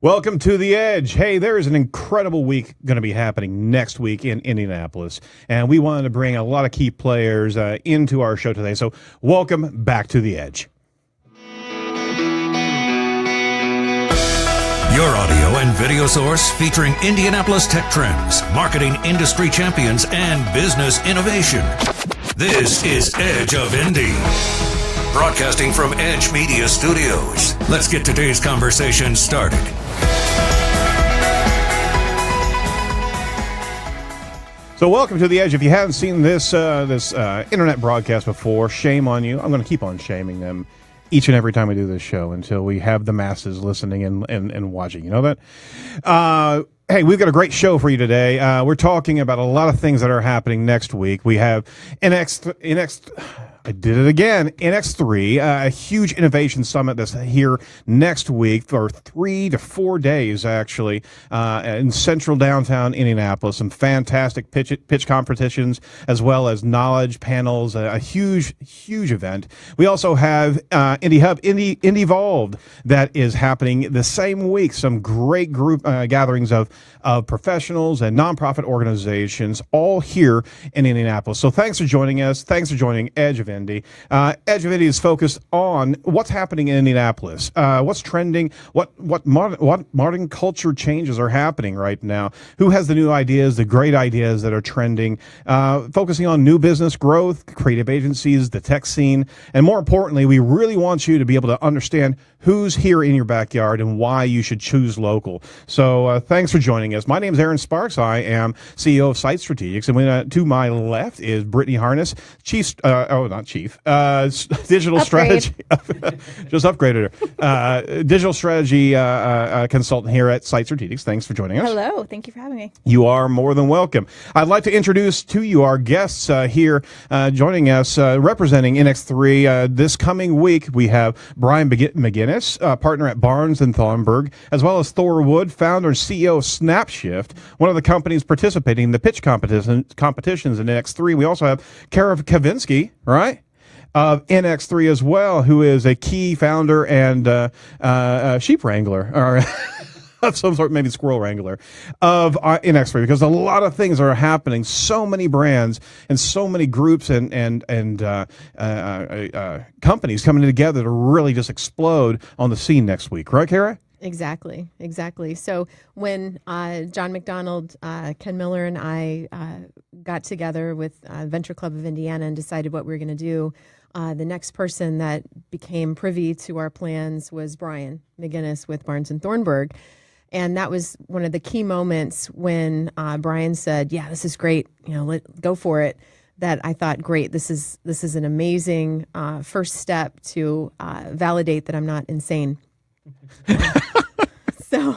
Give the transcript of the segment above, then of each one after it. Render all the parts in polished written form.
Welcome to The Edge. Hey, there is an incredible week going to be happening next week in Indianapolis, and we wanted to bring a lot of key players into our show today. So welcome back to The Edge. Your audio and video source featuring Indianapolis tech trends, marketing industry champions, and business innovation. This is Edge of Indy. Broadcasting from Edge Media Studios. Let's get today's conversation started. So welcome to The Edge. If you haven't seen this internet broadcast before, shame on you. I'm going to keep on shaming them each and every time we do this show until we have the masses listening and watching. You know that? Hey, we've got a great show for you today. We're talking about a lot of things that are happening next week. We have inX3, a huge innovation summit that's here next week for 3 to 4 days, actually, in central downtown Indianapolis. Some fantastic pitch competitions, as well as knowledge panels, a huge event. We also have Indyvolved that is happening the same week. Some great group gatherings of professionals and nonprofit organizations all here in Indianapolis. So thanks for joining us. Thanks for joining Edge of Indy. Edge of Indy is focused on what's happening in Indianapolis, what's trending, what modern culture changes are happening right now, who has the new ideas, the great ideas that are trending, focusing on new business growth, creative agencies, the tech scene, and more importantly, we really want you to be able to understand who's here in your backyard and why you should choose local. So thanks for joining us. My name is Aaron Sparks. I am CEO of Site Strategics, and to my left is Brittany Harness, digital strategy, just upgraded her, digital strategy consultant here at Site Strategics. Thanks for joining us. Hello, thank you for having me. You are more than welcome. I'd like to introduce to you our guests here joining us, representing inX3 this coming week. We have Brian McGinnis, partner at Barnes & Thornburg, as well as Thor Wood, founder and CEO of Snapshift, one of the companies participating in the pitch competitions in inX3. We also have Kara Kavinsky, right, of inX3 as well, who is a key founder and sheep wrangler, or of some sort, maybe squirrel wrangler, of inX3, because a lot of things are happening. So many brands and so many groups and companies coming together to really just explode on the scene next week. Right, Kara? Exactly. So when John McDonald, Ken Miller, and I got together with Venture Club of Indiana and decided what we were going to do, the next person that became privy to our plans was Brian McGinnis with Barnes & Thornburg. And that was one of the key moments when Brian said, yeah, this is great, go for it. That I thought, great, this is an amazing first step to validate that I'm not insane. So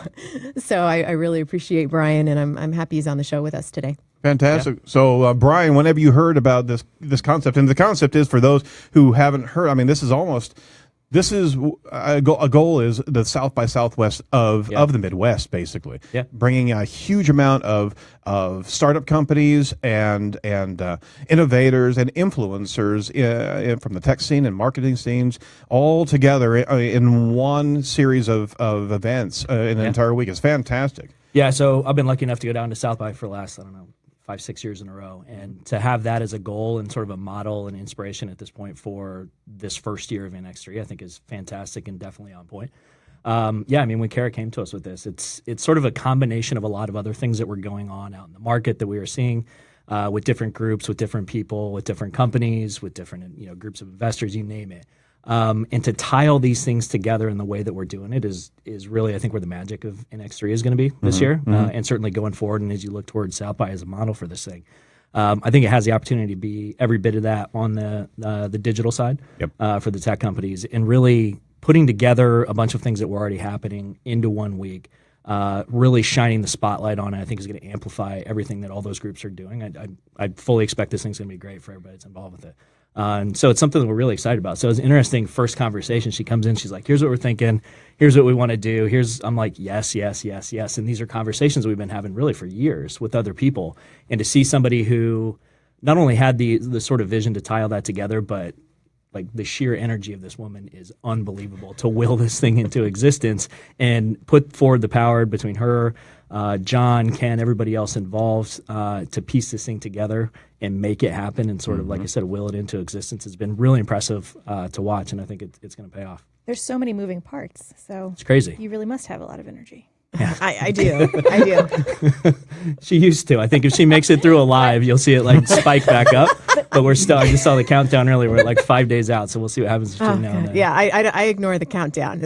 I really appreciate Brian, and I'm happy he's on the show with us today. Fantastic. Yeah. So, Brian, whenever you heard about this concept, and the concept is, for those who haven't heard, I mean, this is a goal is the South by Southwest of the Midwest, basically. Yeah. Bringing a huge amount of startup companies and innovators and influencers from the tech scene and marketing scenes all together in one series of events in an entire week. It's fantastic. Yeah, so I've been lucky enough to go down to South by for the last, 5-6 years in a row, and to have that as a goal and sort of a model and inspiration at this point for this first year of inX3, I think is fantastic and definitely on point. When Kara came to us with this, it's sort of a combination of a lot of other things that were going on out in the market that we were seeing with different groups, with different people, with different companies, with different groups of investors, you name it. And to tie all these things together in the way that we're doing it is really, I think, where the magic of inX3 is going to be this year, and certainly going forward. And as you look towards South by as a model for this thing, I think it has the opportunity to be every bit of that on the digital side for the tech companies, and really putting together a bunch of things that were already happening into 1 week. Really shining the spotlight on it, I think, is going to amplify everything that all those groups are doing. I fully expect this thing's going to be great for everybody that's involved with it. And so it's something that we're really excited about. So it's an interesting first conversation. She comes in, she's like, here's what we're thinking. Here's what we want to do. I'm like, yes. And these are conversations we've been having really for years with other people. And to see somebody who not only had the sort of vision to tie all that together, but like the sheer energy of this woman is unbelievable to will this thing into existence and put forward the power between her, John, Ken, everybody else involved to piece this thing together and make it happen and sort of, like I said, will it into existence has been really impressive to watch, and I think it's going to pay off. There's so many moving parts, so it's crazy. You really must have a lot of energy. Yeah. I do. I do. She used to. I think if she makes it through a live, you'll see it like spike back up. But we're still. I just saw the countdown earlier. We're like 5 days out, so we'll see what happens between now and then. Yeah, I ignore the countdown.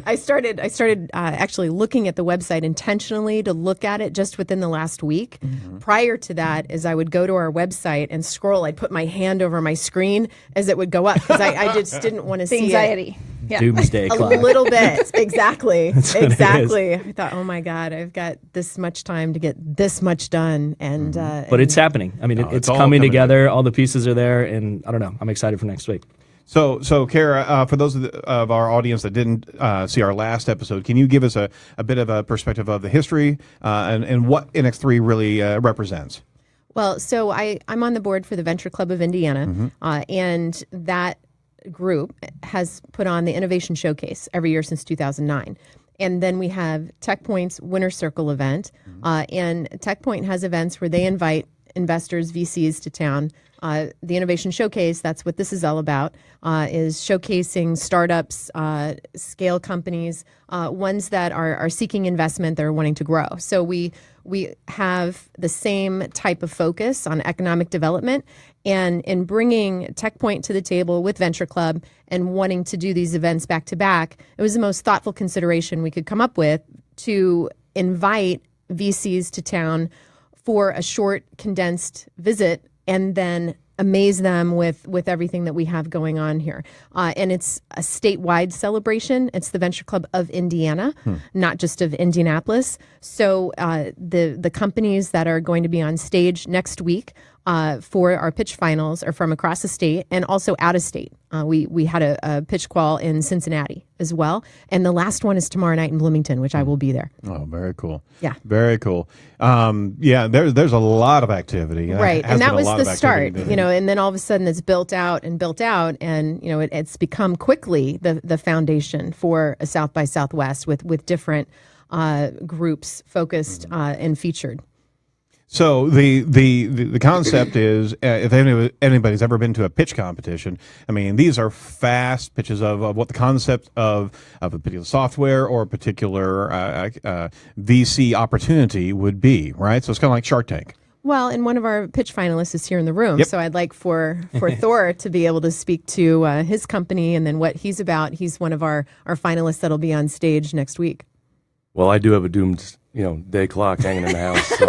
I started actually looking at the website intentionally to look at it just within the last week. Prior to that, as I would go to our website and scroll, I'd put my hand over my screen as it would go up because I just didn't want to see anxiety. Yeah. Doomsday A clock. little bit. Exactly. Exactly. I thought, oh my God, I've got this much time to get this much done. And But it's happening. I mean, it's all coming coming together. All the pieces are there. And I don't know. I'm excited for next week. So Kara, for those of our audience that didn't see our last episode, can you give us a bit of a perspective of the history and what inX3 really represents? Well, so I'm on the board for the Venture Club of Indiana, and that group has put on the Innovation Showcase every year since 2009. And then we have TechPoint's Winner Circle event, and TechPoint has events where they invite investors, VCs to town. The Innovation Showcase, that's what this is all about, is showcasing startups, scale companies, ones that are seeking investment, they're wanting to grow. So we have the same type of focus on economic development, and in bringing TechPoint to the table with Venture Club and wanting to do these events back to back, it was the most thoughtful consideration we could come up with to invite VCs to town for a short, condensed visit and then amaze them with everything that we have going on here. And it's a statewide celebration. It's the Venture Club of Indiana, not just of Indianapolis. So the companies that are going to be on stage next week for our pitch finals are from across the state and also out of state. We had a pitch qual in Cincinnati as well. And the last one is tomorrow night in Bloomington, which I will be there. Oh, very cool. Yeah. Very cool. There's a lot of activity. Right. And that was the start, activity. and then all of a sudden it's built out, and, it's become quickly the foundation for a South by Southwest with different groups focused and featured. So the concept is, if anybody's ever been to a pitch competition, I mean, these are fast pitches of what the concept of a particular software or a particular VC opportunity would be, right? So it's kind of like Shark Tank. Well, and one of our pitch finalists is here in the room, Yep. so I'd like for Thor to be able to speak to his company and then what he's about. He's one of our finalists that'll be on stage next week. Well, I do have a doomed, day clock hanging in the house, so.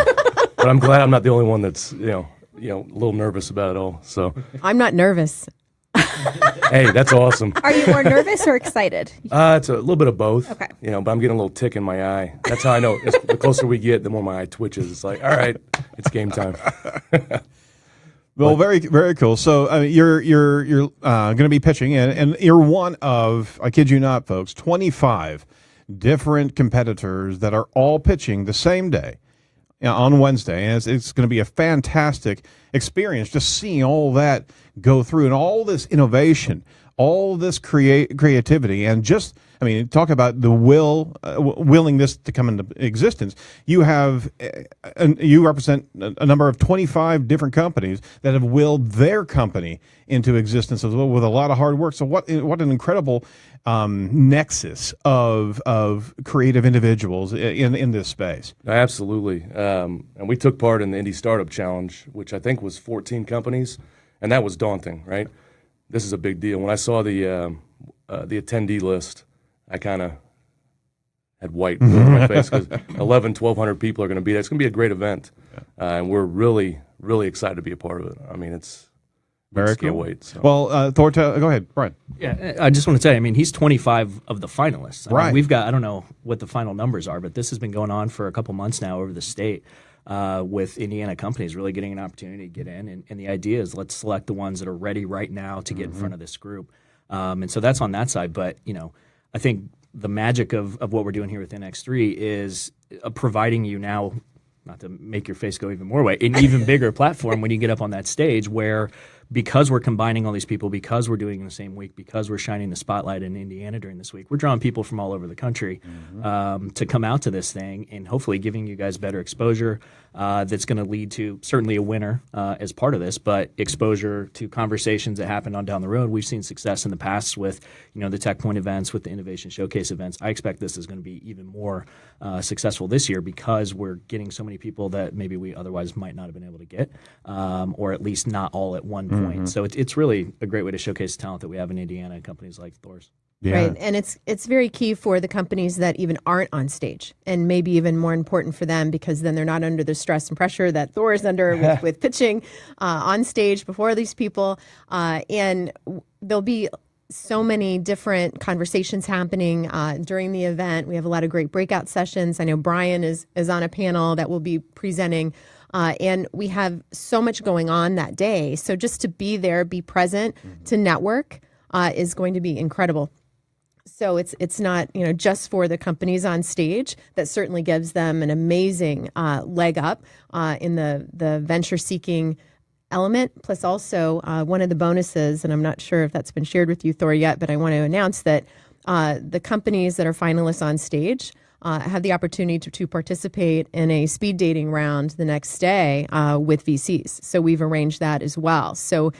But I'm glad I'm not the only one that's, a little nervous about it all. So, I'm not nervous. hey, that's awesome. Are you more nervous or excited? It's a little bit of both. Okay. But I'm getting a little tick in my eye. That's how I know. The closer we get, the more my eye twitches. It's like, all right, it's game time. Well, very, very cool. So you're going to be pitching, and you're one of, I kid you not, folks, 25 different competitors that are all pitching the same day. On Wednesday, and it's going to be a fantastic experience just seeing all that go through and all this innovation, all this creativity, and just, talk about the willing this to come into existence. You represent a number of 25 different companies that have willed their company into existence as well with a lot of hard work. So what an incredible nexus of creative individuals in this space. Absolutely. And we took part in the Indy Startup Challenge, which I think was 14 companies, and that was daunting, right? This is a big deal. When I saw the attendee list, I kind of had white on my face because 1,200 people are going to be there. It's going to be a great event, and we're really, really excited to be a part of it. It's very can't cool. wait. So. Well, Thor, go ahead, Brian. Yeah, I just want to tell you, he's 25 of the finalists. Right. We've got, I don't know what the final numbers are, but this has been going on for a couple months now over the state with Indiana companies really getting an opportunity to get in. And the idea is let's select the ones that are ready right now to get in front of this group. And so that's on that side. But, I think the magic of what we're doing here with inX3 is providing you now, not to make your face go even more away, an even bigger platform when you get up on that stage where because we're combining all these people, because we're doing it in the same week, because we're shining the spotlight in Indiana during this week, we're drawing people from all over the country to come out to this thing and hopefully giving you guys better exposure that's going to lead to certainly a winner as part of this, but exposure to conversations that happened on down the road. We've seen success in the past with the Tech Point events, with the Innovation Showcase events. I expect this is going to be even more successful this year because we're getting so many people that maybe we otherwise might not have been able to get, or at least not all at one point. So it's really a great way to showcase the talent that we have in Indiana and companies like Thor's. Yeah. Right. And it's very key for the companies that even aren't on stage, and maybe even more important for them because then they're not under the stress and pressure that Thor is under with pitching on stage before these people. And there'll be so many different conversations happening during the event. We have a lot of great breakout sessions. I know Brian is on a panel that will be presenting. And we have so much going on that day. So just to be there, be present, to network is going to be incredible. So it's not just for the companies on stage. That certainly gives them an amazing leg up in the venture seeking element. Plus also one of the bonuses, and I'm not sure if that's been shared with you, Thor, yet, but I want to announce that the companies that are finalists on stage have the opportunity to participate in a speed dating round the next day with VCs. So we've arranged that as well. So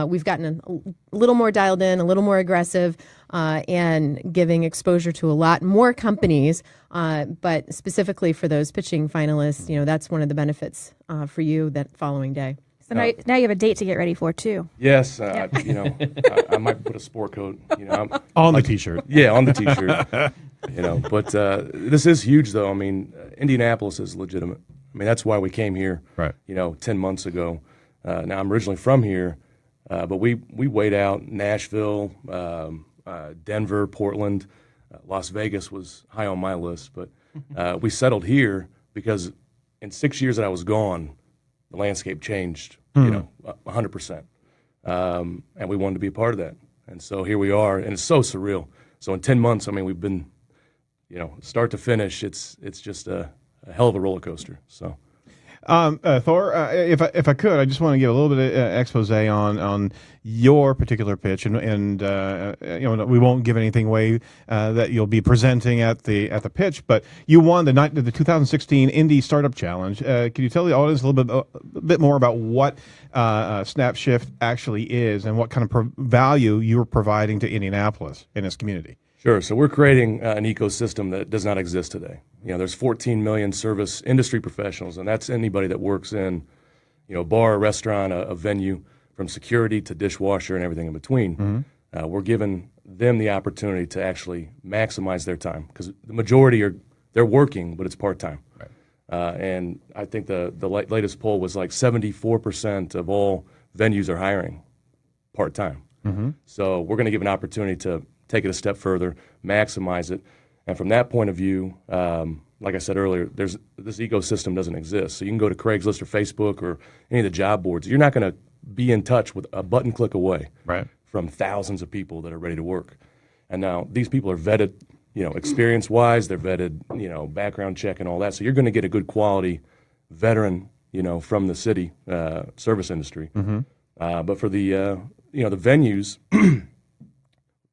we've gotten a little more dialed in, a little more aggressive, and giving exposure to a lot more companies. But specifically for those pitching finalists, that's one of the benefits for you that following day. So now you have a date to get ready for too. Yes, I might put a sport coat. On the T-shirt. Yeah, on the T-shirt. But this is huge, though. I mean, Indianapolis is legitimate. I mean, that's why we came here. Right. 10 months ago. Now I'm originally from here, but we weighed out Nashville, Denver, Portland, Las Vegas was high on my list, but we settled here because in 6 years that I was gone, the landscape changed, 100%. And we wanted to be a part of that. And so here we are, and it's so surreal. So in 10 months, I mean, we've been, start to finish, it's just a hell of a roller coaster. So, Thor, if I could, I just want to give a little bit of expose on your particular pitch, and we won't give anything away that you'll be presenting at the pitch, but you won the 2016 Indy Startup Challenge. Can you tell the audience a bit more about what SnapShift actually is and what kind of value you're providing to Indianapolis and its community? Sure. So we're creating an ecosystem that does not exist today. There's 14 million service industry professionals, and that's anybody that works in, a bar, a restaurant, a venue, from security to dishwasher and everything in between. We're giving them the opportunity to actually maximize their time because the majority they're working, but it's part-time. Right. And I think the latest poll was like 74% of all venues are hiring part-time. So we're going to give an opportunity to take it a step further, maximize it. And from that point of view, like I said earlier, this ecosystem doesn't exist. So you can go to Craigslist or Facebook or any of the job boards. You're not going to be in touch with a button click away from thousands of people that are ready to work. And now these people are vetted, experience-wise. They're vetted, background check and all that. So you're going to get a good quality veteran, from the city service industry. But for the venues,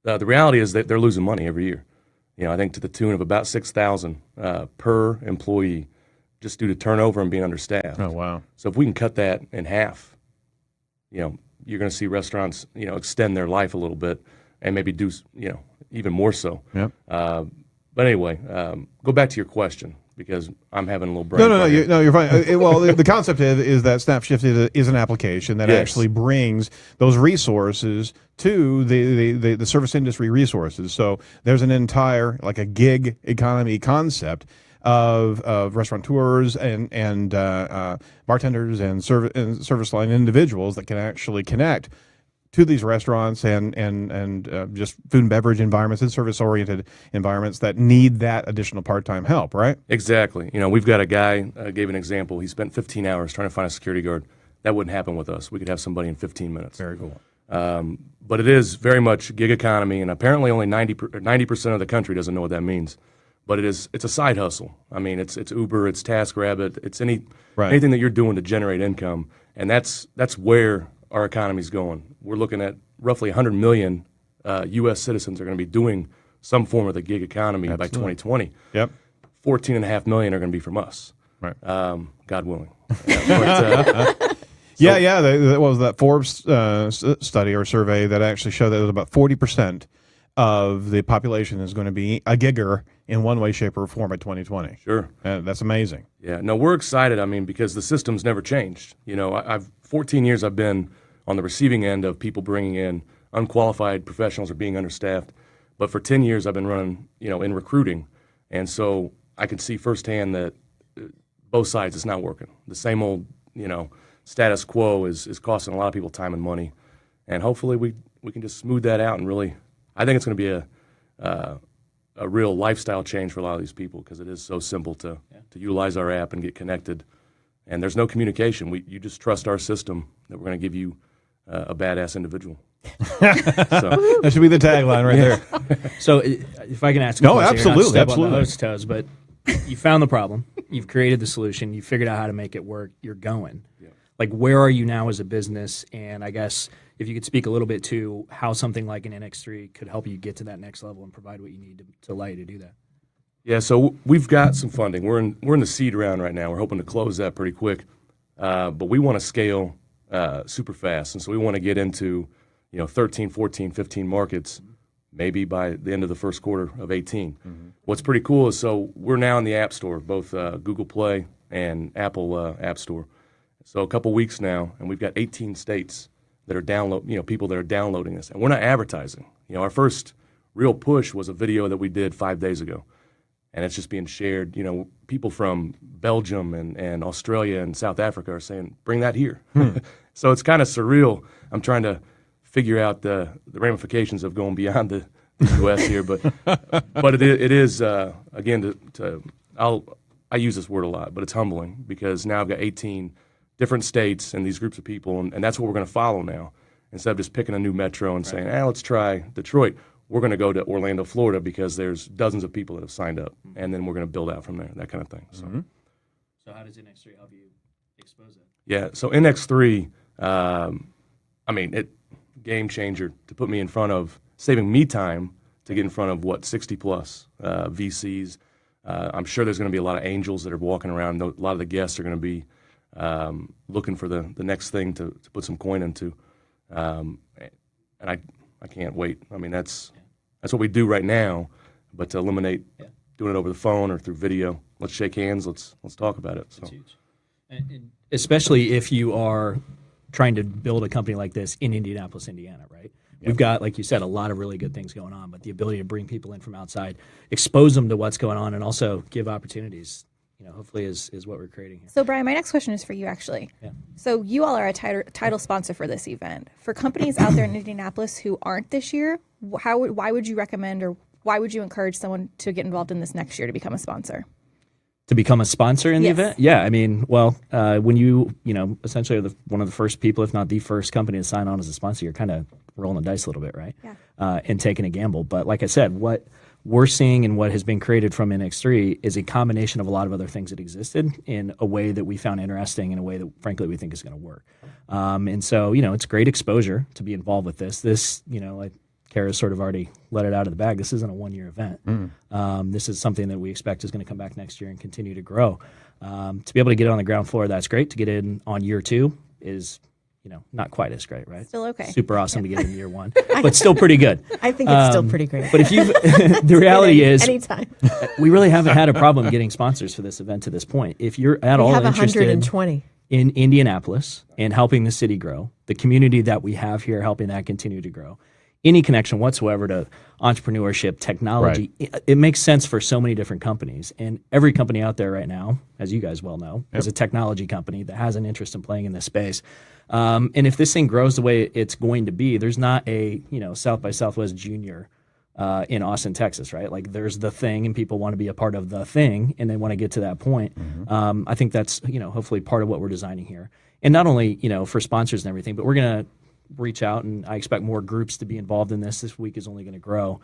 the reality is that they're losing money every year. I think to the tune of about $6,000 per employee, just due to turnover and being understaffed. Oh wow! So if we can cut that in half, you're going to see restaurants, extend their life a little bit and maybe do, even more so. Yep. But anyway, go back to your question because I'm having a little brain. No, you're fine. Well, the concept is that SnapShift is an application that actually brings those resources to the service industry resources. So there's an entire, like a gig economy concept of restaurateurs and bartenders and service line individuals that can actually connect to these restaurants and just food and beverage environments and service-oriented environments that need that additional part-time help, right? Exactly. We've got a guy, gave an example. He spent 15 hours trying to find a security guard. That wouldn't happen with us. We could have somebody in 15 minutes. Very cool. But it is very much gig economy, and apparently only 90% of the country doesn't know what that means. But it's a side hustle. I mean, it's Uber, it's TaskRabbit, it's anything that you're doing to generate income, and that's where our economy's going. We're looking at roughly 100 million U.S. citizens are going to be doing some form of the gig economy by 2020. Yep. 14.5 million are going to be from us. Right. God willing. Yeah, That was that Forbes study or survey that actually showed that it was about 40% of the population is going to be a gigger in one way, shape, or form by 2020. Sure. That's amazing. Yeah. No, we're excited. I mean, because the system's never changed. You know, I've 14 years I've been on the receiving end of people bringing in unqualified professionals or being understaffed. But for 10 years I've been running, in recruiting. And so I can see firsthand that both sides, it's not working. The same old, status quo is costing a lot of people time and money. And hopefully we can just smooth that out and really, I think it's going to be a real lifestyle change for a lot of these people because it is so simple to utilize our app and get connected. And there's no communication. You just trust our system that we're going to give you a badass individual. That should be the tagline right there. So if I can ask a question, absolutely, step on absolutely. the host's toes, but you found the problem, you've created the solution, you figured out how to make it work, you're going. Yeah. Like, where are you now as a business? And I guess if you could speak a little bit to how something like an NX3 could help you get to that next level and provide what you need to allow you to do that. Yeah, so we've got some funding. We're in the seed round right now. We're hoping to close that pretty quick, but we want to scale super fast, and so we want to get into 13, 14, 15 markets, maybe by the end of the first quarter of 18. Mm-hmm. What's pretty cool is we're now in the App Store, both Google Play and Apple App Store. So a couple weeks now, and we've got 18 states that are people that are downloading this, and we're not advertising. Our first real push was a video that we did 5 days ago. And it's just being shared. People from Belgium and Australia and South Africa are saying, bring that here. So it's kind of surreal. I'm trying to figure out the ramifications of going beyond the U.S. here. But it is, again, I use this word a lot, but it's humbling because now I've got 18 different states and these groups of people, and that's what we're going to follow now. Instead of just picking a new metro and saying, let's try Detroit. We're going to go to Orlando, Florida, because there's dozens of people that have signed up, and then we're going to build out from there, that kind of thing. So, So how does inX3 help you expose it? Yeah, so inX3, game changer to put me in front of, saving me time to get in front of 60 plus VCs. I'm sure there's going to be a lot of angels that are walking around. A lot of the guests are going to be looking for the next thing to put some coin into, and I can't wait. I mean, that's what we do right now, but to eliminate doing it over the phone or through video, let's shake hands, let's talk about it. So. That's huge. And especially if you are trying to build a company like this in Indianapolis, Indiana, right? Yep. We've got, like you said, a lot of really good things going on, but the ability to bring people in from outside, expose them to what's going on, and also give opportunities, hopefully is what we're creating here. So, Brian, my next question is for you, actually. Yeah. So you all are a title sponsor for this event. For companies out there in Indianapolis who aren't this year, why would you recommend or why would you encourage someone to get involved in this next year to become a sponsor? To become a sponsor in the event? Yeah, I mean, when you essentially are one of the first people, if not the first company to sign on as a sponsor, you're kind of rolling the dice a little bit, right? Yeah. And taking a gamble. But like I said, what we're seeing and what has been created from inX3 is a combination of a lot of other things that existed in a way that we found interesting, in a way that, frankly, we think is going to work. And so, it's great exposure to be involved with this. This, like Kara's sort of already let it out of the bag. This isn't a one-year event. This is something that we expect is going to come back next year and continue to grow. To be able to get it on the ground floor, that's great. To get in on year two is not quite as great, right? Still okay. Super awesome to get in year one, but still pretty good. I think it's still pretty great. But if you, the reality is, anytime. We really haven't had a problem getting sponsors for this event to this point. If you're at all interested 120 in Indianapolis and helping the city grow, the community that we have here, helping that continue to grow, any connection whatsoever to entrepreneurship, technology, it makes sense for so many different companies. And every company out there right now, as you guys well know, is a technology company that has an interest in playing in this space. And if this thing grows the way it's going to be, there's not a South by Southwest Junior in Austin, Texas, right? Like there's the thing, and people want to be a part of the thing, and they want to get to that point. I think that's hopefully part of what we're designing here, and not only for sponsors and everything, but we're gonna reach out, and I expect more groups to be involved in this. This week is only going to grow,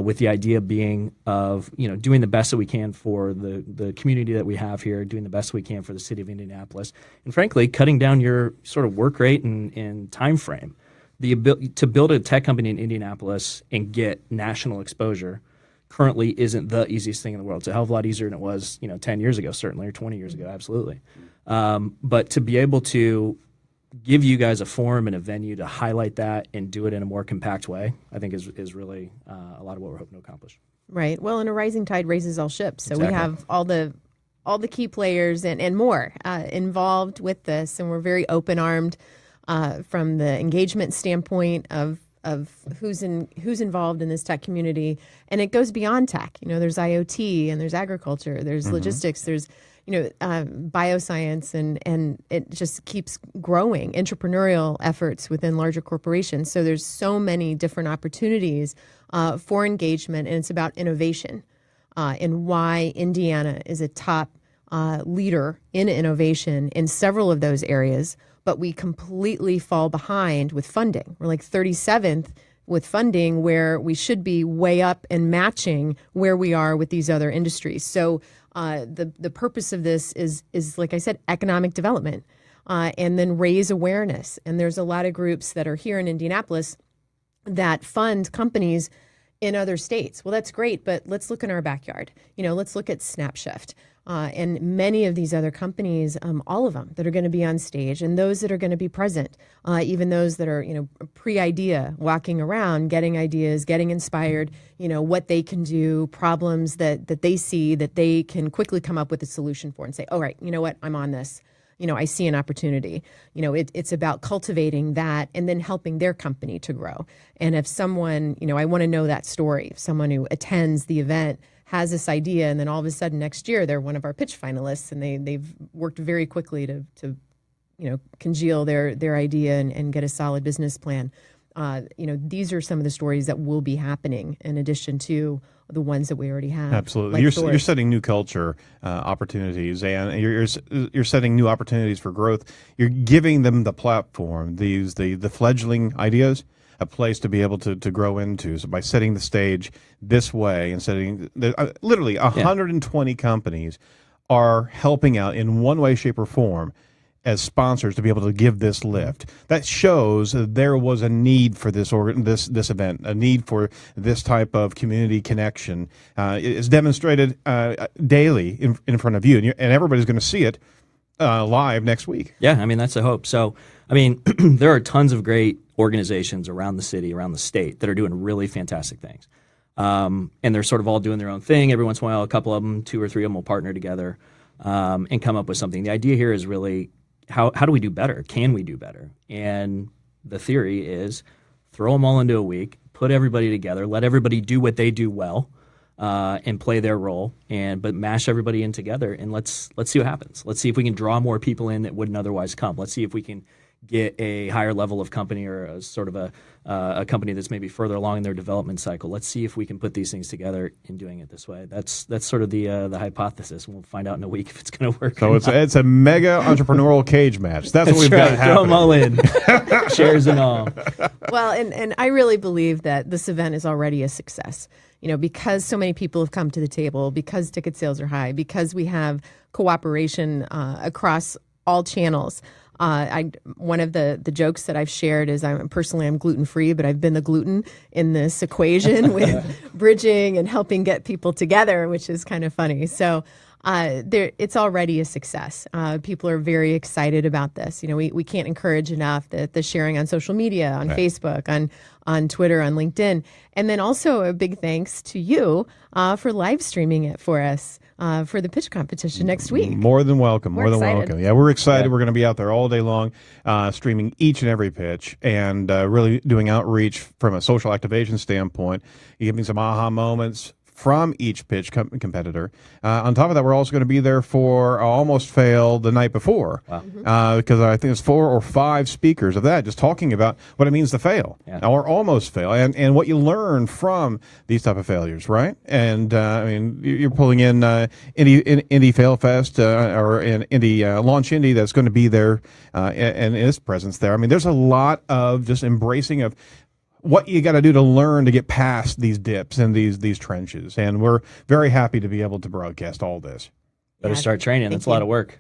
with the idea being of doing the best that we can for the community that we have here, doing the best we can for the city of Indianapolis, and frankly, cutting down your sort of work rate and time frame. The ability to build a tech company in Indianapolis and get national exposure currently isn't the easiest thing in the world. It's a hell of a lot easier than it was 10 years ago, certainly, or 20 years ago, absolutely. But to be able to give you guys a forum and a venue to highlight that and do it in a more compact way, I think is really a lot of what we're hoping to accomplish. Right. Well, and a rising tide raises all ships. So Exactly. we have all the key players and more involved with this, and we're very open-armed from the engagement standpoint of who's involved in this tech community. And it goes beyond tech. There's IoT, and there's agriculture, there's logistics, there's bioscience, and it just keeps growing, entrepreneurial efforts within larger corporations. So there's so many different opportunities for engagement, and it's about innovation and why Indiana is a top leader in innovation in several of those areas, but we completely fall behind with funding. We're like 37th with funding, where we should be way up and matching where we are with these other industries. So the purpose of this is, like I said, economic development, and then raise awareness. And there's a lot of groups that are here in Indianapolis that fund companies in other states. Well, that's great, but let's look in our backyard. Let's look at SnapShift. And many of these other companies, all of them that are going to be on stage, and those that are going to be present, even those that are, pre-idea, walking around, getting ideas, getting inspired, what they can do, problems that they see that they can quickly come up with a solution for and say, all right, you know what, I'm on this. I see an opportunity. It's about cultivating that and then helping their company to grow. And if someone, I want to know that story. If someone who attends the event has this idea, and then all of a sudden next year they're one of our pitch finalists, and they've worked very quickly to congeal their idea and get a solid business plan. These are some of the stories that will be happening in addition to the ones that we already have. Absolutely. You're setting new culture opportunities, and you're setting new opportunities for growth. You're giving them the platform, the fledgling ideas, a place to be able to grow into. So by setting the stage this way and setting literally 120 companies are helping out in one way, shape, or form as sponsors to be able to give this lift. That shows that there was a need for this event, a need for this type of community connection. It's demonstrated daily in front of you, and everybody's going to see it live next week. Yeah, that's the hope. So, there are tons of great organizations around the city, around the state, that are doing really fantastic things. And they're sort of all doing their own thing. Every once in a while, a couple of them, 2 or 3 of them will partner together and come up with something. The idea here is really, how do we do better? Can we do better? And the theory is throw them all into a week, put everybody together, let everybody do what they do well, and play their role, but mash everybody in together, and let's see what happens. Let's see if we can draw more people in that wouldn't otherwise come. Let's see if we can get a higher level of company, or a sort of a company that's maybe further along in their development cycle. Let's see if we can put these things together in doing it this way. That's sort of the hypothesis, and we'll find out in a week if it's going to work. So it's a mega entrepreneurial cage match. That's what we've got happening. Throw them all in, shares and all. Well, and I really believe that this event is already a success. Because so many people have come to the table, because ticket sales are high, because we have cooperation across all channels. One of the jokes that I've shared is I'm gluten-free, but I've been the gluten in this equation with bridging and helping get people together, which is kind of funny. So it's already a success. People are very excited about this. We can't encourage enough the sharing on social media, on Facebook, on Twitter, on LinkedIn. And then also a big thanks to you for live streaming it for us for the pitch competition next week. More than welcome. We're excited. Welcome. Yeah, we're excited. Yeah. We're going to be out there all day long, streaming each and every pitch, and really doing outreach from a social activation standpoint. You're giving some aha moments from each pitch competitor. On top of that, we're also going to be there for Almost Fail the night before. Wow. Because I think it's 4 or 5 speakers of that, just talking about what it means to fail or almost fail and what you learn from these type of failures, right? And I mean, you're pulling in Indy Fail Fest or in Indy Launch Indy that's going to be there and its presence there. I mean, there's a lot of just embracing of what you got to do to learn to get past these dips and these trenches. And we're very happy to be able to broadcast all this. Better start training. That's a lot of work.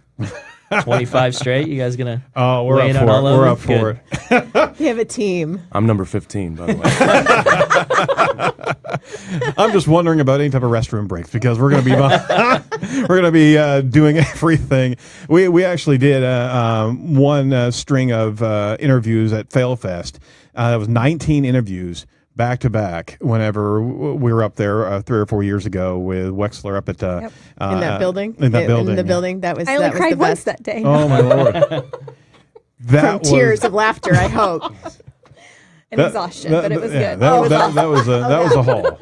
25 straight. You guys gonna? Oh, we're up for it. We're up for it. We have a team. I'm number 15, by the way. I'm just wondering about any type of restroom breaks because we're going to be doing everything. We actually did one string of interviews at FailFest. That was 19 interviews back to back whenever we were up there 3 or 4 years ago with Wexler up at in that building. In that building. In the building. That was I only that was cried the once best. that day. Oh my Lord. From tears of laughter, I hope. And exhaustion, but it was good. That was a haul.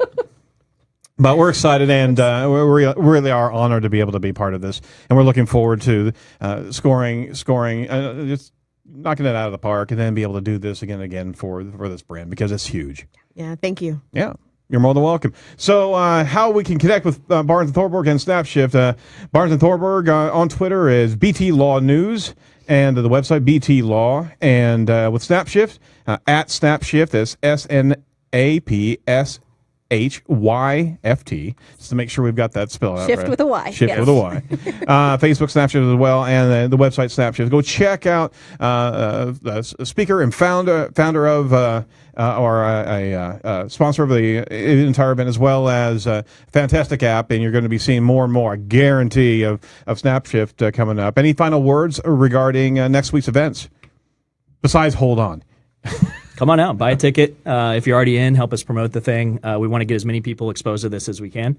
But we're excited, and we really are honored to be able to be part of this, and we're looking forward to scoring, just knocking it out of the park, and then be able to do this again and again for this brand because it's huge. Yeah, thank you. Yeah. You're more than welcome. So how we can connect with Barnes & Thorburg and Snapshift. Barnes & Thorburg on Twitter is BT Law News, and the website BT Law. And with Snapshift, at Snapshift, that's SNAPSHYFT, just to make sure we've got that spelled out Shift right. with a Y. Shift yes. with a Y. Facebook Snapshift as well, and the website Snapshift. Go check out the speaker and founder of or a sponsor of the entire event, as well as a fantastic app, and you're going to be seeing more and more, I guarantee, of Snapshift coming up. Any final words regarding next week's events? Besides, hold on. Come on out, buy a ticket. If you're already in, help us promote the thing. We want to get as many people exposed to this as we can.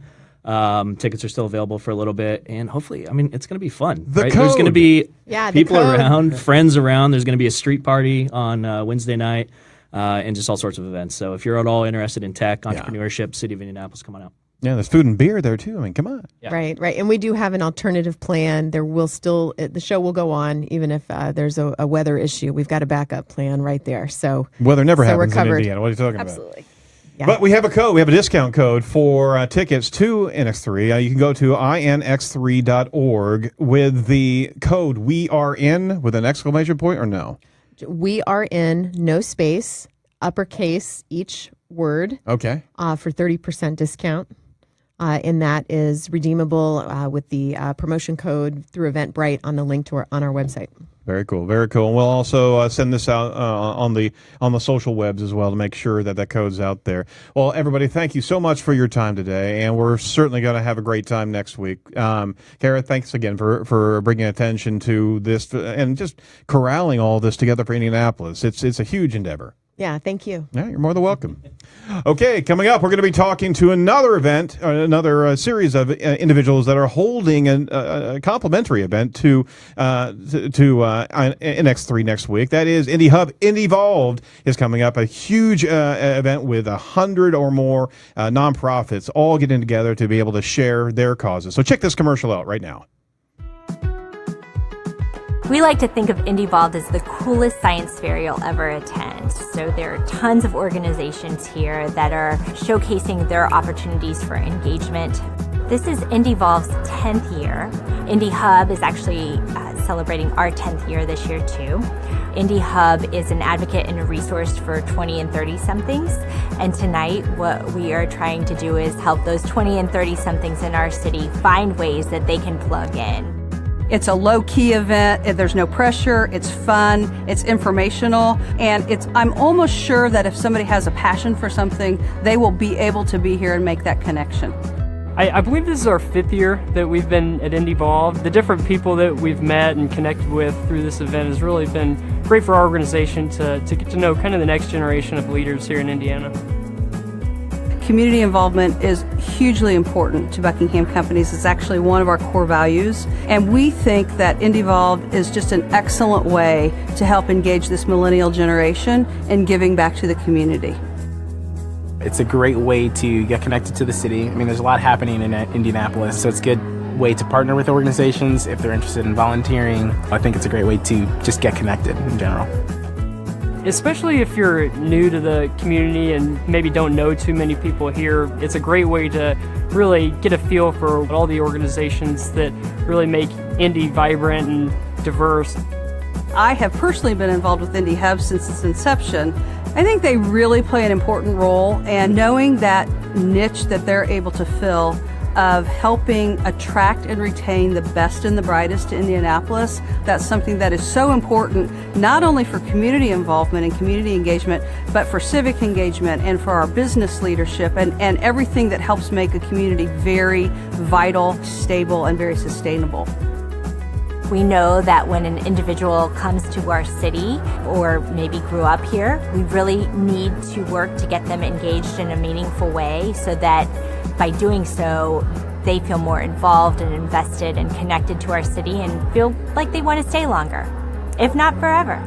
Tickets are still available for a little bit, and hopefully, I mean, it's going to be fun. Right? There's going to be people around, friends around. There's going to be a street party on Wednesday night, and just all sorts of events. So if you're at all interested in tech, entrepreneurship, City of Indianapolis, come on out. Yeah, there's food and beer there too. I mean, come on. Yeah. Right. And we do have an alternative plan. There will still, the show will go on even if there's a weather issue. We've got a backup plan right there. So weather never happens we're covered. in Indiana. What are you talking Absolutely. about? Yeah. But we have a code. We have a discount code for tickets to NX3. You can go to inX3.org with the code "We Are In" with an exclamation point or no? We are in, no space, uppercase each word. Okay. For 30% discount. And that is redeemable with the promotion code through Eventbrite on the link to on our website. Very cool, very cool. And we'll also send this out on the social webs as well to make sure that that code's out there. Well, everybody, thank you so much for your time today, and we're certainly going to have a great time next week. Kara, thanks again for bringing attention to this and just corralling all this together for Indianapolis. It's a huge endeavor. Yeah, thank you. Yeah, you're more than welcome. Okay, coming up, we're going to be talking to another event, another series of individuals that are holding a complimentary event to NX3 next week. That is Indyvolved is coming up, a huge event with 100 or more nonprofits all getting together to be able to share their causes. So check this commercial out right now. We like to think of Indyvolved as the coolest science fair you'll ever attend. So there are tons of organizations here that are showcasing their opportunities for engagement. This is Indyvolved's 10th year. IndyHub is actually celebrating our 10th year this year too. IndyHub is an advocate and a resource for 20 and 30 somethings. And tonight what we are trying to do is help those 20 and 30 somethings in our city find ways that they can plug in. It's a low-key event. There's no pressure. It's fun. It's informational. And I'm almost sure that if somebody has a passion for something, they will be able to be here and make that connection. I believe this is our 5th year that we've been at Indyvolved. The different people that we've met and connected with through this event has really been great for our organization to get to know kind of the next generation of leaders here in Indiana. Community involvement is hugely important to Buckingham Companies. It's actually one of our core values. And we think that Indyvolved is just an excellent way to help engage this millennial generation in giving back to the community. It's a great way to get connected to the city. I mean, there's a lot happening in Indianapolis, so it's a good way to partner with organizations if they're interested in volunteering. I think it's a great way to just get connected in general. Especially if you're new to the community and maybe don't know too many people here, it's a great way to really get a feel for all the organizations that really make Indy vibrant and diverse. I have personally been involved with IndyHub's since its inception. I think they really play an important role, and knowing that niche that they're able to fill of helping attract and retain the best and the brightest to Indianapolis, that's something that is so important, not only for community involvement and community engagement, but for civic engagement and for our business leadership and everything that helps make a community very vital, stable, and very sustainable. We know that when an individual comes to our city or maybe grew up here, we really need to work to get them engaged in a meaningful way so that by doing so, they feel more involved and invested and connected to our city and feel like they want to stay longer, if not forever.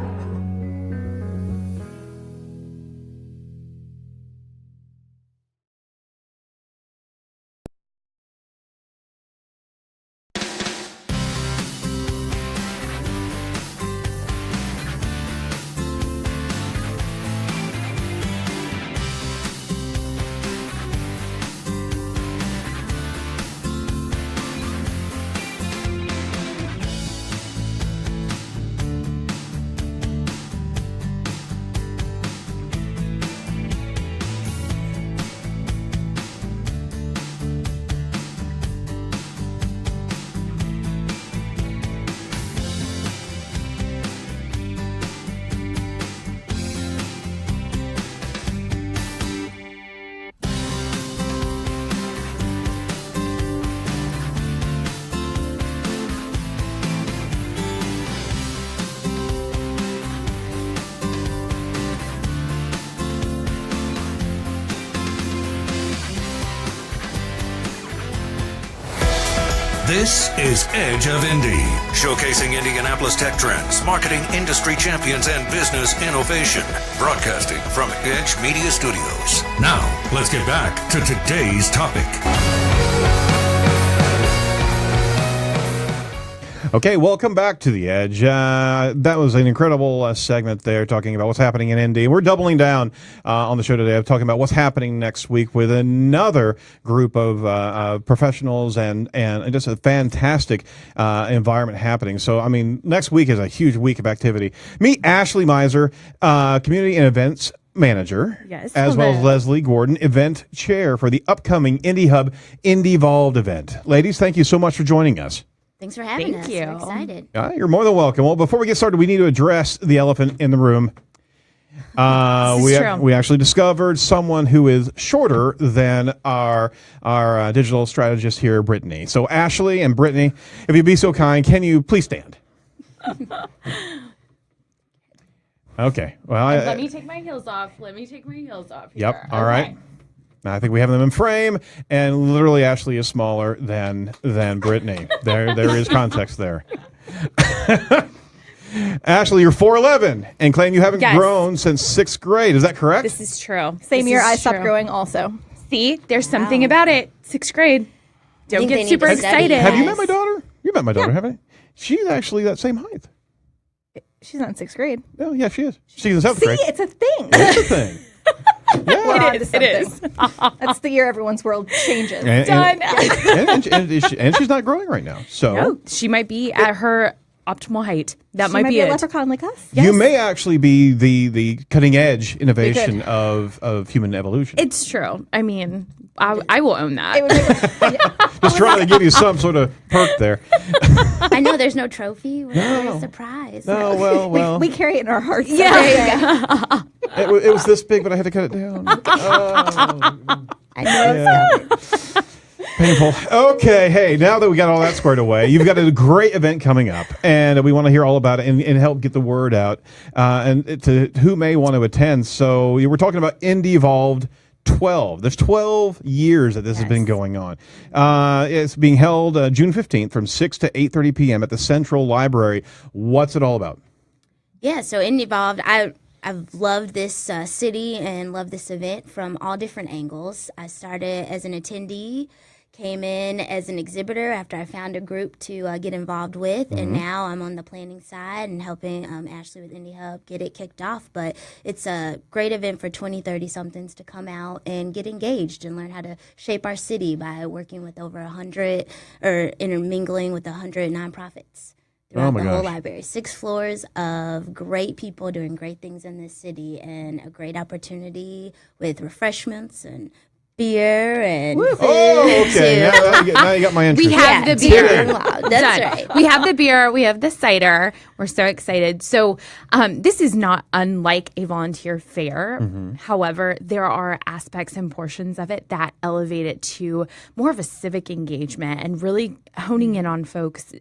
This is Edge of Indy, showcasing Indianapolis tech trends, marketing industry champions, and business innovation. Broadcasting from Edge Media Studios. Now, let's get back to today's topic. Okay, welcome back to The Edge. That was an incredible segment there talking about what's happening in Indy. We're doubling down on the show today. I'm talking about what's happening next week with another group of professionals and just a fantastic environment happening. So, I mean, next week is a huge week of activity. Meet Ashley Miser, Community and Events Manager, yes, as well as Leslie Gordon, Event Chair for the upcoming IndyHub Indyvolved event. Ladies, thank you so much for joining us. Thanks for having us. you. We're excited. You're more than welcome. Well, before we get started, we need to address the elephant in the room. We actually discovered someone who is shorter than our digital strategist here, Brittany. So, Ashley and Brittany, if you'd be so kind, can you please stand? Okay. Well, let me take my heels off. Yep. All right. I think we have them in frame, and literally Ashley is smaller than Brittany. There is context there. Ashley, you're 4'11", and claim you haven't grown since 6th grade. Is that correct? This is true. Same year I stopped growing also. See, there's something about it. 6th grade. Don't get super excited. Have you met my daughter? You met my daughter, haven't you? She's actually that same height. She's not in 6th grade. Oh, yeah, she is. She's in 7th grade. See, it's a thing. It's a thing. Yeah. It is. That's the year everyone's world changes. Done. And she's not growing right now. So No, she might be at her optimal height. That She might be a it. leprechaun like us. you may actually be the cutting edge innovation of human evolution. It's true. I mean, I will own that. It would make Just trying to give you some sort of perk there. I know there's no trophy. We're very surprised. No, well. we carry it in our hearts. Yeah. It was this big, but I had to cut it down. Oh. I know it's coming. Painful. Okay, hey, now that we got all that squared away, you've got a great event coming up, and we want to hear all about it and help get the word out and to who may want to attend. So we're talking about Indyvolved 12. There's 12 years that this has been going on. It's being held June 15th from 6 to 8:30 p.m. at the Central Library. What's it all about? Yeah, so Indyvolved, I I've loved this city and loved this event from all different angles. I started as an attendee, came in as an exhibitor after I found a group to get involved with, and now I'm on the planning side and helping Ashley with IndyHub get it kicked off. But it's a great event for 20, 30-somethings to come out and get engaged and learn how to shape our city by working with over 100 or intermingling with 100 nonprofits throughout the whole library. 6 floors of great people doing great things in this city, and a great opportunity with refreshments and beer and food. Oh, okay. Now you got my interest. We have the beer. That's right. We have the beer. We have the cider. We're so excited. So this is not unlike a volunteer fair. However, there are aspects and portions of it that elevate it to more of a civic engagement and really honing in on folks'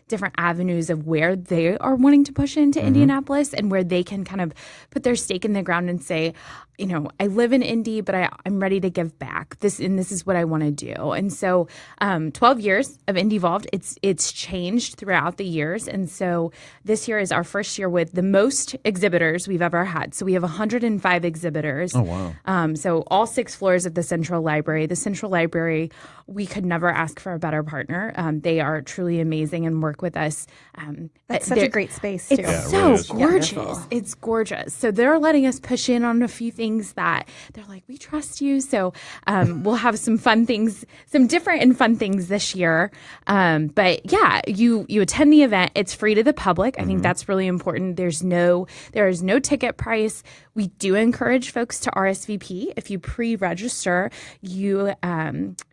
different avenues of where they are wanting to push into Indianapolis and where they can kind of put their stake in the ground and say, you know, I live in Indy, but I'm ready to give back. This is what I want to do. And so 12 years of Indyvolved, it's changed throughout the years. And so this year is our first year with the most exhibitors we've ever had. So we have 105 exhibitors. Oh, wow. So all 6 floors of the Central Library. The Central Library, we could never ask for a better partner. They are truly amazing and work with us. That's such a great space, too. It's really so gorgeous. It's gorgeous. So they're letting us push in on a few things that they're like, we trust you. So we'll have some fun things, some different and fun things this year. But yeah, you attend the event. It's free to the public. I think that's really important. There is no ticket price. We do encourage folks to RSVP. If you pre-register, you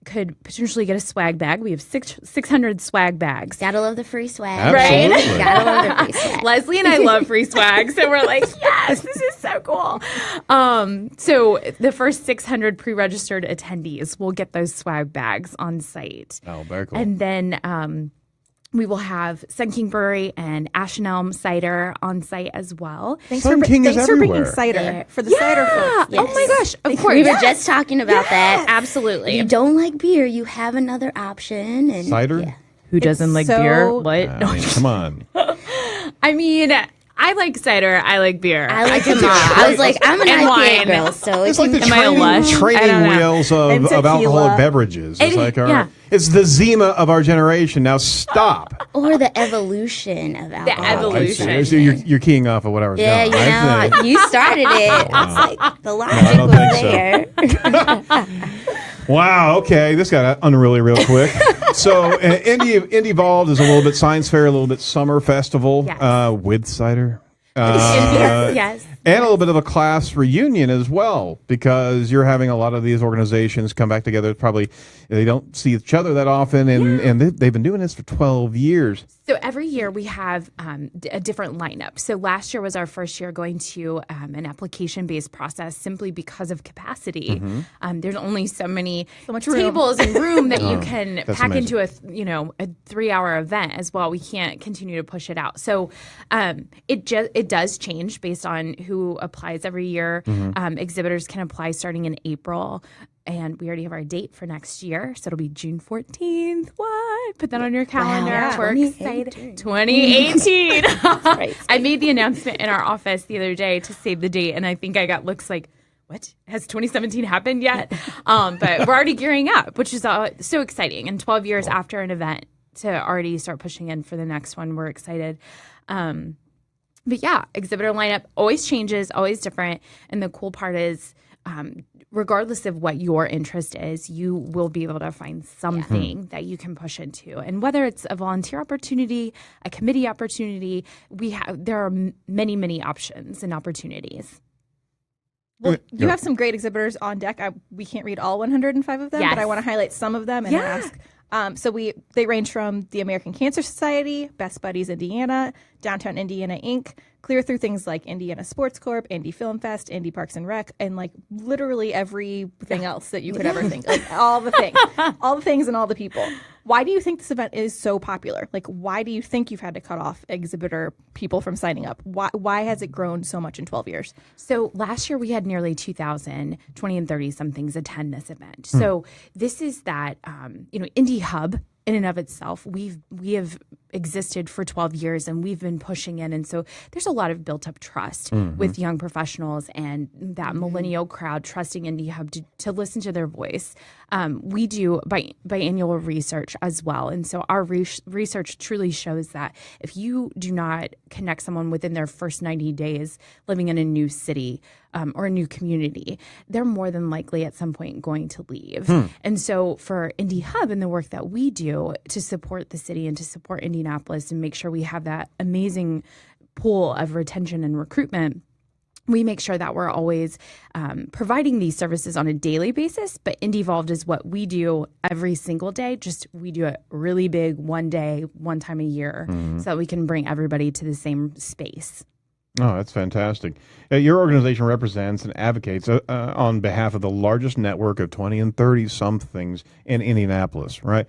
could potentially get a swag bag. We have 600 swag bags. Gotta love the free swag. Absolutely. Right? Gotta love the free swag. Leslie and I love free swag, so we're like, yes, this is so cool. So the first 600 pre-registered attendees will get those swag bags on site. Oh, very cool. And then we will have Sun King Brewery and Ash and Elm cider on site as well. Thanks Sun for King is bringing everywhere. cider for the cider folks. Oh my gosh, of course. We were just talking about that. Absolutely. If you don't like beer, you have another option. And Cider? Yeah. Who doesn't like so- beer? What? I mean, come on. I mean, I like cider. I like beer. I like them all. I was like, I'm an And IPA wine. girl, so It's like the Am I a lush? I training don't know. wheels And of alcoholic tequila. beverages. It's It- like, all yeah. right, it's the Zima of our generation. Now stop. or the evolution of alcohol. evolution. I see. So you're keying off of what I was Yeah, going. I think. you started it. It's like the logic don't was think so. there. Wow. Okay, this got unreally real quick. So Indyvolved is a little bit science fair, a little bit summer festival Yes. with cider. Yes. And a little bit of a class reunion as well, because you're having a lot of these organizations come back together. Probably they don't see each other that often, and they've been doing this for 12 years. So every year we have a different lineup. So last year was our first year going to an application-based process simply because of capacity. There's only so much tables and room that you can that's pack amazing. into a 3-hour event as well. We can't continue to push it out. So it does change based on who applies every year. Exhibitors can apply starting in April. And we already have our date for next year. So it'll be June 14th. What? Put that on your calendar. Yeah. We're excited. 2018. I made the announcement in our office the other day to save the date. And I think I got looks like, what? Has 2017 happened yet? But we're already gearing up, which is so exciting. And 12 years after an event to already start pushing in for the next one, we're excited. But yeah, exhibitor lineup always changes, always different. And the cool part is, regardless of what your interest is, you will be able to find something that you can push into. And whether it's a volunteer opportunity, a committee opportunity, there are many, many options and opportunities. Well, you have some great exhibitors on deck. We can't read all 105 of them, but I want to highlight some of them and ask. They range from the American Cancer Society, Best Buddies Indiana, Downtown Indiana Inc., clear through things like Indiana Sports Corp, Indy Film Fest, Indy Parks and Rec, and like literally everything else that you could ever think. Like all the things and all the people. Why do you think this event is so popular? Like, why do you think you've had to cut off exhibitor people from signing up? Why has it grown so much in 12 years? So last year we had nearly 2,000 20 and 30 somethings attend this event. So this is that IndyHub in and of itself, we have existed for 12 years and we've been pushing in. And so there's a lot of built up trust with young professionals and that millennial crowd trusting IndyHub to listen to their voice. We do biannual research as well. And so our research truly shows that if you do not connect someone within their first 90 days living in a new city or a new community, they're more than likely at some point going to leave. And so for IndyHub and the work that we do to support the city and to support Indianapolis and make sure we have that amazing pool of retention and recruitment, we make sure that we're always providing these services on a daily basis, but Indyvolved is what we do every single day. Just we do it really big one day, one time a year, so that we can bring everybody to the same space. Oh, that's fantastic. Your organization represents and advocates on behalf of the largest network of 20 and 30-somethings in Indianapolis, right?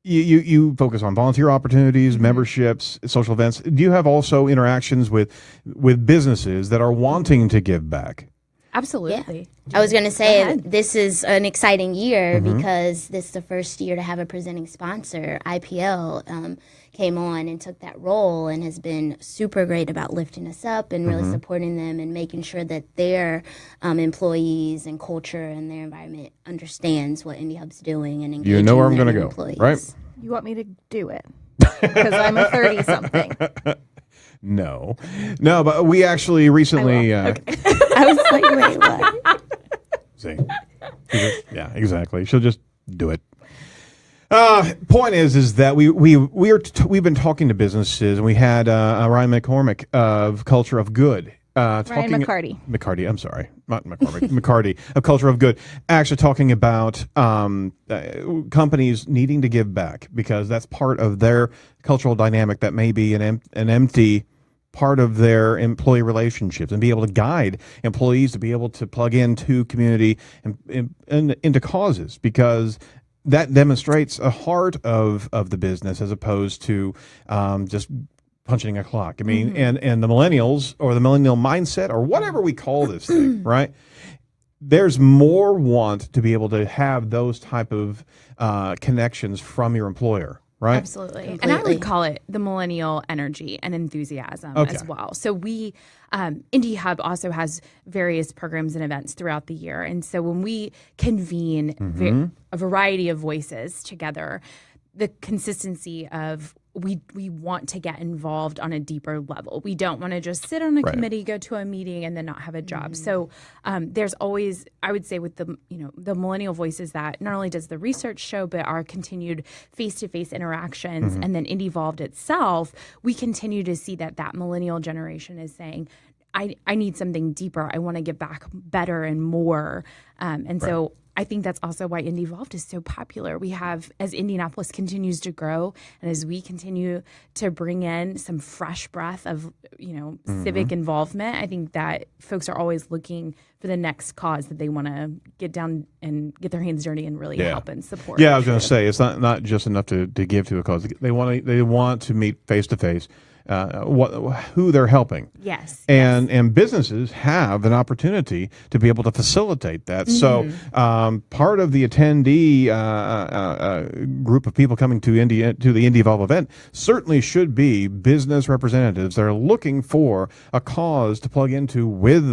You focus on volunteer opportunities, memberships, social events. Do you have also interactions with businesses that are wanting to give back? Absolutely. Yeah. I was going to say this is an exciting year because this is the first year to have a presenting sponsor. IPL came on and took that role and has been super great about lifting us up and really supporting them and making sure that their employees and culture and their environment understands what IndyHub's doing and engaging where I'm going to go, employees. right? You want me to do it because I'm a 30-something. No, but we actually recently. Okay. I was like, wait, what? See, yeah, exactly. She'll just do it. Point is that we've been talking to businesses, and we had Ryan McCormick of Culture of Good. Ryan McCarty. I'm sorry, not McCormick. McCarty of Culture of Good, actually talking about companies needing to give back because that's part of their cultural dynamic that may be an empty part of their employee relationships, and be able to guide employees to be able to plug into community and into causes, because that demonstrates a heart of the business as opposed to just punching a clock. I mean, and the millennials or the millennial mindset or whatever we call this thing, right? There's more want to be able to have those type of connections from your employer. Right? Absolutely. Completely. And I would call it the millennial energy and enthusiasm as well. So we, IndyHub also has various programs and events throughout the year. And so when we convene a variety of voices together, the consistency of we want to get involved on a deeper level. We don't want to just sit on a committee, go to a meeting, and then not have a job. So there's always, I would say, with the millennial voices, that not only does the research show, but our continued face-to-face interactions, and then Indyvolved itself, we continue to see that millennial generation is saying, I need something deeper. I want to give back better and more. So I think that's also why Indyvolved is so popular. We have, as Indianapolis continues to grow and as we continue to bring in some fresh breath of, civic involvement, I think that folks are always looking for the next cause that they want to get down and get their hands dirty and really help and support. Yeah, I was going to say, it's not just enough to give to a cause. They want to meet face to face. Who they're helping. Yes. And businesses have an opportunity to be able to facilitate that. So part of the attendee group of people coming to the Indyvolved event certainly should be business representatives that are looking for a cause to plug into with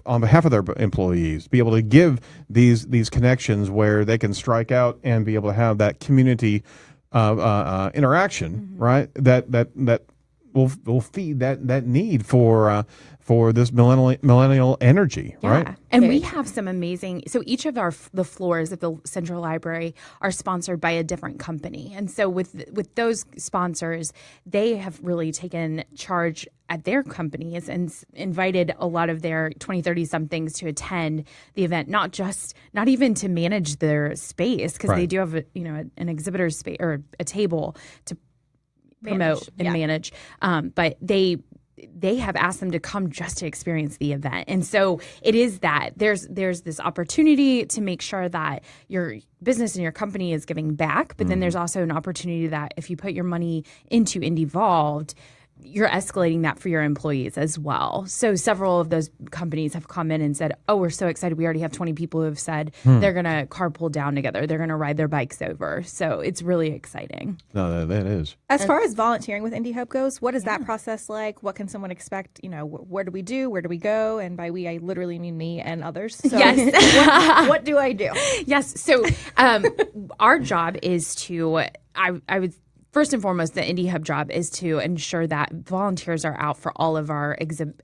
on behalf of their employees, be able to give these connections where they can strike out and be able to have that community interaction, right? That will feed that need for this millennial energy, right? And we have some amazing. So each of the floors of the Central Library are sponsored by a different company, and so with those sponsors, they have really taken charge at their companies and invited a lot of their 20, 30 somethings to attend the event, not even to manage their space, because they do have an exhibitor space or a table to promote and manage, but they have asked them to come just to experience the event. And so it is that there's this opportunity to make sure that your business and your company is giving back, but then there's also an opportunity that if you put your money into Indyvolved, you're escalating that for your employees as well. So several of those companies have come in and said, oh, we're so excited. We already have 20 people who have said they're going to carpool down together. They're going to ride their bikes over. So it's really exciting. No, that is. As far as volunteering with IndyHub goes, what is that process like? What can someone expect? You know, where do we do? Where do we go? And by we, I literally mean me and others. So yes. what do I do? Yes. So our job is to, I would first and foremost, the IndyHub job is to ensure that volunteers are out for all of our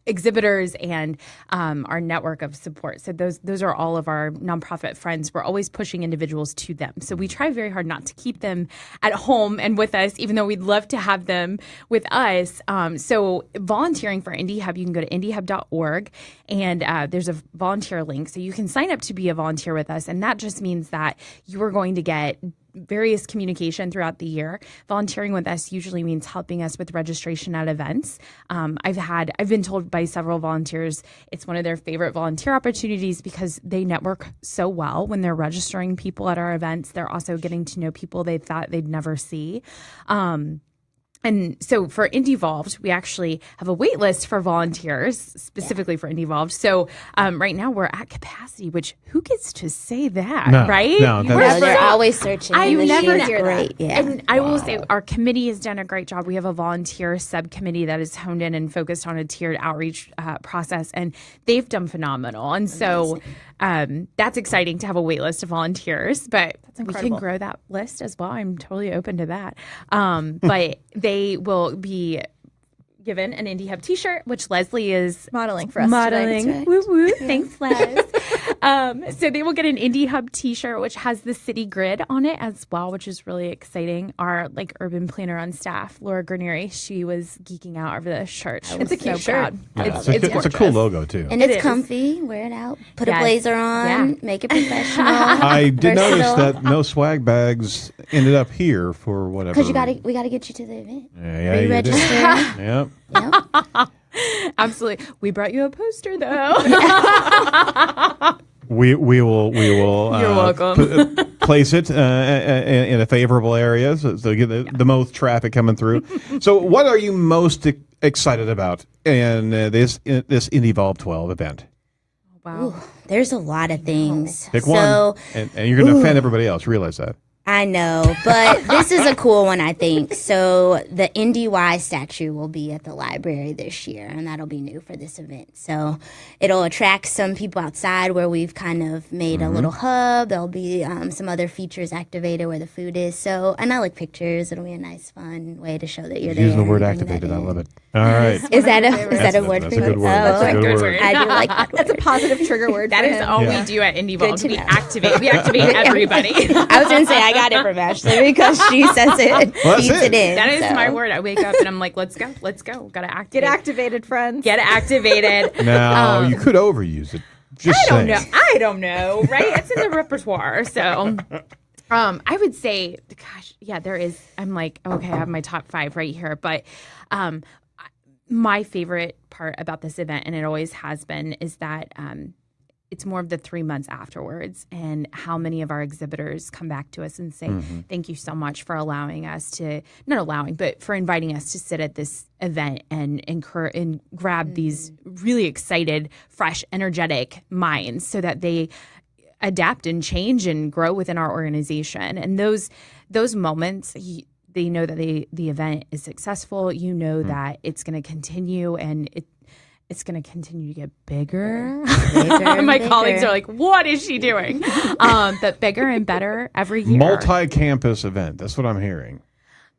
exhibitors and our network of support. So those are all of our nonprofit friends. We're always pushing individuals to them. So we try very hard not to keep them at home and with us, even though we'd love to have them with us. So volunteering for IndyHub, you can go to indyhub.org and there's a volunteer link. So you can sign up to be a volunteer with us. And that just means that you are going to get various communication throughout the year. Volunteering with us usually means helping us with registration at events. I've been told by several volunteers it's one of their favorite volunteer opportunities because they network so well when they're registering people at our events. They're also getting to know people they thought they'd never see. And so for Indyvolved, we actually have a wait list for volunteers specifically for Indyvolved. So right now we're at capacity, which who gets to say that, right? No, they're always searching. I never hear great. that. Yeah. And I will say our committee has done a great job. We have a volunteer subcommittee that is honed in and focused on a tiered outreach process, and they've done phenomenal. And so that's exciting to have a wait list of volunteers, but we can grow that list as well. I'm totally open to that. But they will be given an IndyHub t-shirt, which Leslie is modeling for us. Modeling. Today. Woo woo. Yeah. Thanks, Les. So they will get an IndyHub t-shirt, which has the city grid on it as well, which is really exciting. Our urban planner on staff, Laura Granieri, she was geeking out over this shirt. It's a cute shirt. Yeah, it's a cool logo too. And it's comfy. Wear it out. Put a blazer on. Make it professional. I did notice that no swag bags ended up here for whatever. Because we got to get you to the event. Yeah, you register. Yep. Absolutely. We brought you a poster though. We will. You're welcome. Place it in a favorable area so get the most traffic coming through. So, what are you most excited about in this Indyvolved 12 event? Wow, ooh, there's a lot of things. Pick one, and you're going to offend everybody else. Realize that. I know, but this is a cool one, I think. So the Indy Y statue will be at the library this year, and that'll be new for this event. So it'll attract some people outside where we've kind of made a little hub. There'll be some other features activated where the food is. So, and I like pictures. It'll be a nice, fun way to show that you're there. Use the word activated. I love it. All right. Is that a word for you? That's a good word. That's a good word. I do like that word. That's a positive trigger word. That is all we do at Indyvolved. We activate everybody. I was going to say, I got it from Ashley because she says it, feeds it in. That is my word. I wake up and I'm like, let's go. Got to activate. Get activated, friends. Get activated. Now, you could overuse it. I don't know, right? It's in the repertoire. So I would say, gosh, yeah, there is. I'm like, okay, I have my top 5 right here. But my favorite part about this event, and it always has been, is that it's more of the 3 months afterwards and how many of our exhibitors come back to us and say, thank you so much for allowing us to, but for inviting us to sit at this event and grab these really excited, fresh, energetic minds so that they adapt and change and grow within our organization. And those moments, they know that the event is successful. You know that it's going to continue, and it's going to continue to get bigger. My colleagues are like, what is she doing? But bigger and better every year. Multi-campus event. That's what I'm hearing.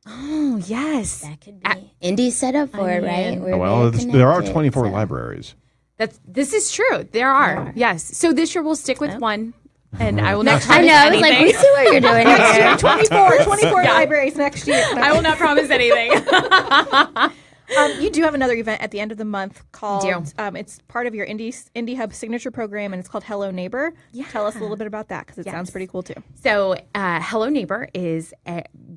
Oh, yes. That could be. Indy's set up for it, right? There are 24 libraries. This is true. There are. Yes. So this year we'll stick with one. And I will not I know. I was like, we see what you're doing next year. here. 24 libraries next year. No. I will not promise anything. You do have another event at the end of the month called, it's part of your IndyHub signature program, and it's called Hello Neighbor. Yeah. Tell us a little bit about that, because it sounds pretty cool too. So Hello Neighbor is,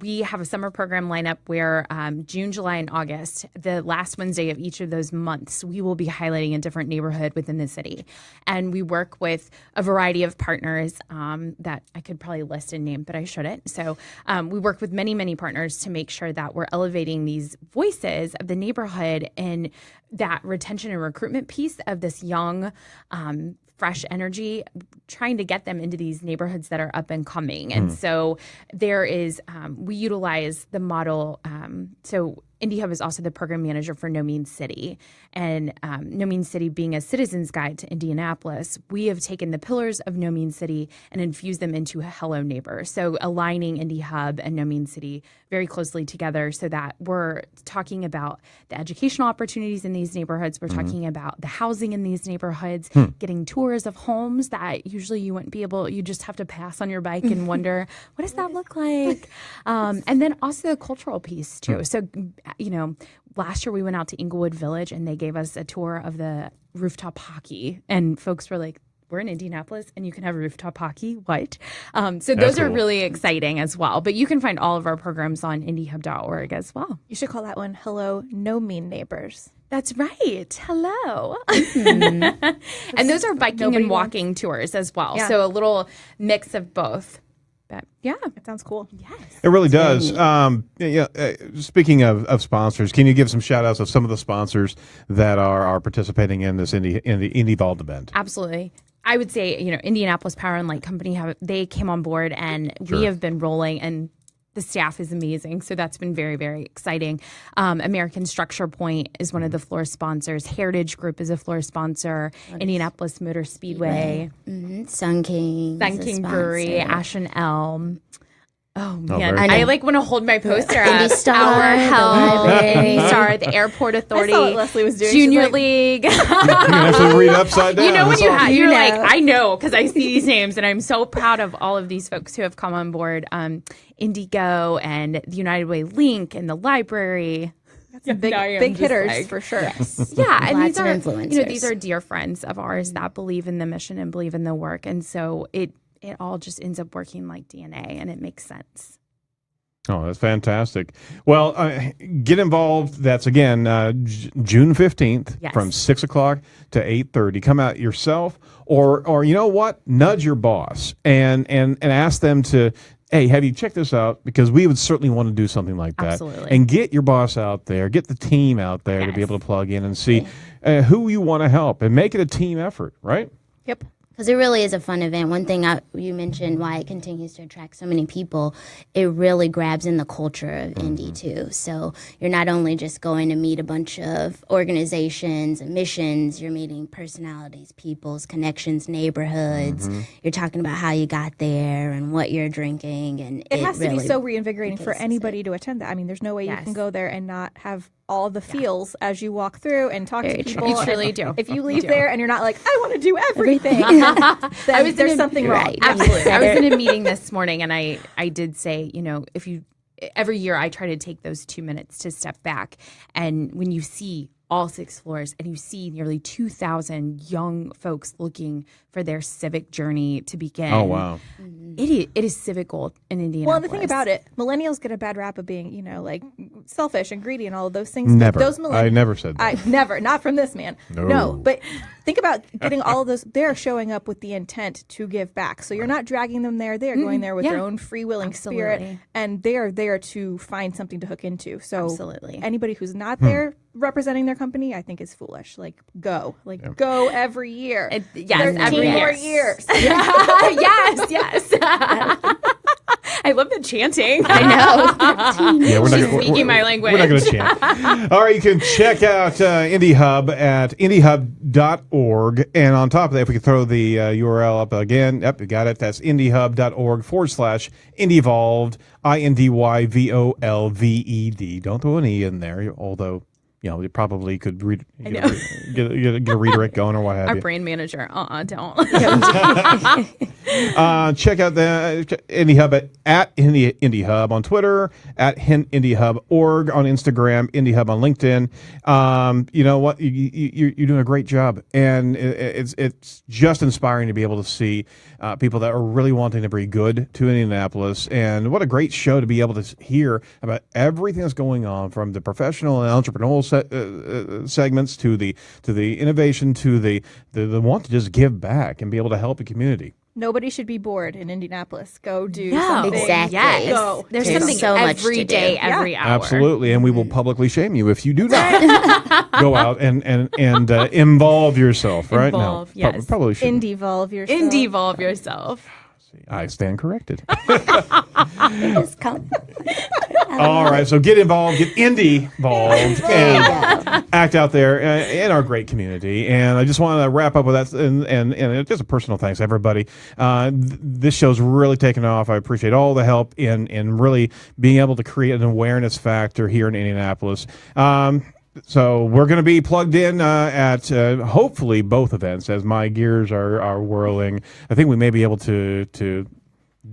we have a summer program lineup where June, July, and August, the last Wednesday of each of those months, we will be highlighting a different neighborhood within the city. And we work with a variety of partners that I could probably list and name, but I shouldn't. So we work with many, many partners to make sure that we're elevating these voices of the neighborhood and that retention and recruitment piece of this young, fresh energy, trying to get them into these neighborhoods that are up and coming. And so there is, we utilize the model. So IndyHub is also the program manager for No Mean City. And No Mean City being a citizen's guide to Indianapolis, we have taken the pillars of No Mean City and infused them into Hello Neighbor. So aligning IndyHub and No Mean City very closely together so that we're talking about the educational opportunities in these neighborhoods. We're talking about the housing in these neighborhoods, getting tours of homes that usually you wouldn't be able, you just have to pass on your bike and wonder, what does that look like? And then also the cultural piece too. So, you know, last year we went out to Inglewood Village and they gave us a tour of the rooftop hockey, and folks were like, we're in Indianapolis and you can have rooftop hockey. What? So those are really exciting as well. But you can find all of our programs on indyhub.org as well. You should call that one Hello No Mean Neighbors. That's right. Hello. And those are biking and walking tours as well. Yeah. So a little mix of both. But yeah, it sounds cool. Yes. It really does. Speaking of sponsors, can you give some shout outs of some of the sponsors that are participating in this Indyvolved event? Absolutely. I would say, you know, Indianapolis Power and Light Company, they came on board and we have been rolling, and the staff is amazing. So that's been very, very exciting. American Structure Point is one of the floor sponsors. Heritage Group is a floor sponsor. Indianapolis Motor Speedway. Sun King Brewery, Ashen Elm. Oh man, very I cool. like want to hold my poster up. Indy Star, Our the Health, library. Indy Star, the Airport Authority, I saw what Leslie was doing. Junior She's like, League. You can actually read upside down. You know when you're You like, know. I know because I see these names, and I'm so proud of all of these folks who have come on board. Indigo and the United Way Link and the library. big hitters for sure. Yeah, and Lots these of are influencers. these are dear friends of ours that believe in the mission and believe in the work, and so it all just ends up working like DNA, and it makes sense. Oh, that's fantastic. Well, get involved. That's again June 15th from 6 o'clock to 8:30. Come out yourself, or you know what? Nudge your boss and ask them to. Hey, have you checked this out? Because we would certainly want to do something like that. Absolutely. And get your boss out there, get the team out there to be able to plug in and see who you want to help and make it a team effort, right? Yep. Because it really is a fun event. One thing you mentioned, why it continues to attract so many people, it really grabs in the culture of Indy too. So you're not only just going to meet a bunch of organizations and missions, you're meeting personalities, people's connections, neighborhoods. You're talking about how you got there and what you're drinking. And It has to be really so reinvigorating for anybody to attend that. I mean, there's no way you can go there and not have all the feels as you walk through and talk to people. You truly do. If you leave there and you're not like, I want to do everything, then there's something wrong. Absolutely. I was in a meeting this morning, and I did say, you know, every year I try to take those 2 minutes to step back, and when you see all 6 floors and you see nearly 2,000 young folks looking for their civic journey to begin. Oh, wow. It is civic gold in Indianapolis. Well, and the thing about it, millennials get a bad rap of being, you know, like selfish and greedy and all of those things. Never. Those I never said that. Never. Not from this man. No. No. But think about getting all of those. They're showing up with the intent to give back. So you're not dragging them there. They're going there with their own free-willing spirit. And they're there to find something to hook into. So anybody who's not there representing their company, I think is foolish. Like, go. Like, go every year. Every more years. Yes. I love the chanting. I know. Yeah, She's speaking my language. We're not going to chant. All right, you can check out IndyHub at indyhub.org. And on top of that, if we could throw the URL up again. Yep, you got it. That's indyhub.org/Indyvolved, INDYVOLVED. Don't throw an E in there, although... You know, you probably could get a redirect going or what have Our you. brand manager, don't. Check out the IndyHub at IndyHub on Twitter, at IndyHub.org on Instagram, IndyHub on LinkedIn. You know what? You're doing a great job, and it's just inspiring to be able to see people that are really wanting to bring good to Indianapolis. And what a great show to be able to hear about everything that's going on, from the professional and entrepreneurial segments to the innovation to the want to just give back and be able to help the community. Nobody should be bored in Indianapolis. Go do No, something. Exactly. Yes. Go. There's There's something so much every to do. day, every hour. Absolutely, and we will publicly shame you if you do not go out and involve yourself. Right? Involve, No, yes. probably should. Indyvolve yourself. Indyvolve yourself. I stand corrected. Just come. All right, so get involved, get Indyvolved, and act out there in our great community. And I just want to wrap up with that, and just a personal thanks, everybody. This show's really taken off. I appreciate all the help in really being able to create an awareness factor here in Indianapolis. So we're going to be plugged in at hopefully both events as my gears are whirling. I think we may be able to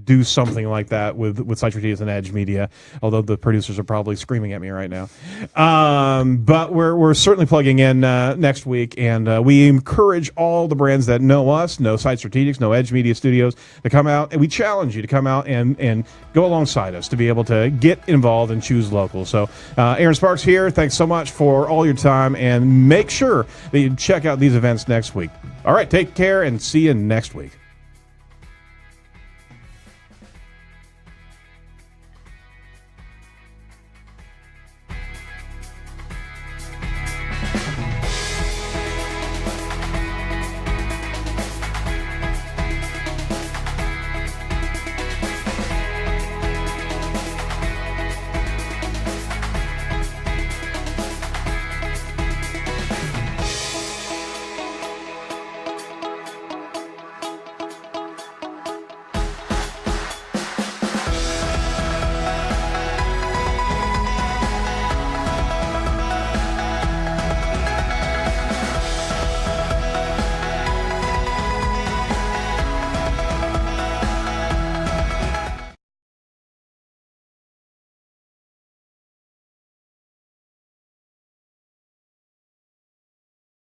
do something like that with Citrus and Edge Media, although the producers are probably screaming at me right now. But we're certainly plugging in next week, and we encourage all the brands that know us, know Site Strategics, know Edge Media Studios, to come out, and we challenge you to come out and go alongside us to be able to get involved and choose local. So Aaron Sparks here. Thanks so much for all your time, and make sure that you check out these events next week. All right, take care and see you next week.